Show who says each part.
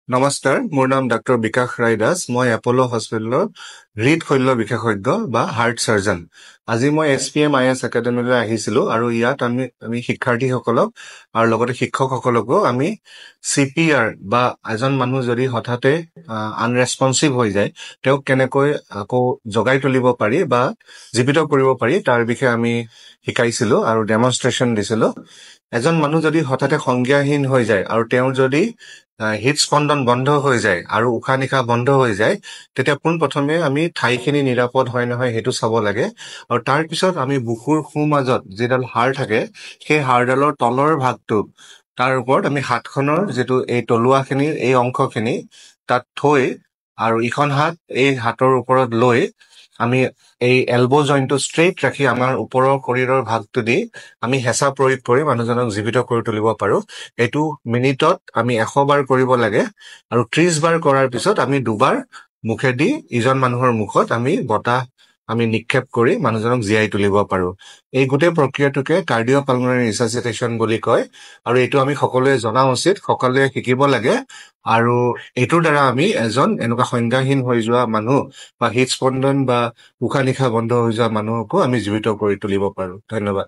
Speaker 1: নমস্কাৰ, মোৰ নাম ডাক্তৰ বিকাশ ৰায় দাস। মই এপল' হস্পিটেলৰ হৃদশল্য বিশেষজ্ঞ বা হাৰ্ট চাৰ্জন। আজি মই SPMIS একাডেমীলৈ আহিছিলোঁ আৰু ইয়াত আমি শিক্ষাৰ্থীসকলক আৰু লগতে শিক্ষকসকলকো আমি CPR বা এজন মানুহ যদি হঠাতে আনৰেছপন্সিভ হৈ যায়, তেওঁক কেনেকৈ আকৌ জগাই তুলিব পাৰি বা জীৱিত কৰিব পাৰি তাৰ বিষয়ে আমি শিকাইছিলোঁ আৰু ডেমনষ্ট্ৰেশ্যন দিছিলোঁ। এজন মানুহ যদি হঠাতে সংজ্ঞাহীন হৈ যায় আৰু তেওঁৰ যদি হৃদস্পন্দন বন্ধ হৈ যায় আৰু উশাহ নিশাহ বন্ধ হৈ যায়, তেতিয়া পোনপ্ৰথমে আমি ঠাইখিনি নিৰাপদ হয় নহয় সেইটো চাব লাগে। আৰু তাৰ পিছত আমি বুকুৰ সোঁমাজত যিডাল হাড় থাকে, সেই হাড়ডালৰ তলৰ ভাগটো তাৰ ওপৰত আমি হাতখনৰ যিটো এই তলুৱাখিনিৰ এই অংশখিনি তাত থৈ আৰু ইখন হাত এই হাতৰ ওপৰত লৈ আমি এই এলব' জইণ্টটো ষ্ট্ৰেইট ৰাখি আমাৰ ওপৰৰ শৰীৰৰ ভাগটো দি আমি হেঁচা প্ৰয়োগ কৰি মানুহজনক জীৱিত কৰি তুলিব পাৰোঁ। এইটো মিনিটত আমি 100 বাৰ কৰিব লাগে আৰু 30 বাৰ কৰাৰ পিছত আমি 2 বাৰ মুখেদি ইজন মানুহৰ মুখত আমি বতাহ নিক্ষেপ কৰি মানুহজনক জীয়াই তুলিব পাৰোঁ। এই গোটেই প্ৰক্ৰিয়াটোকে কাৰ্ডিঅ'পালমোনাৰী ৰিচাচিটেশ্যন বুলি কয় আৰু এইটো আমি সকলোৱে জনা উচিত, সকলোৱে শিকিব লাগে। আৰু এইটোৰ দ্বাৰা আমি এজন এনেকুৱা সংজ্ঞাহীন হৈ যোৱা মানুহ বা হৃদস্পন্দন বা উশাহ নিশাহ বন্ধ হৈ যোৱা মানুহকো আমি জীৱিত কৰি তুলিব পাৰোঁ। ধন্যবাদ।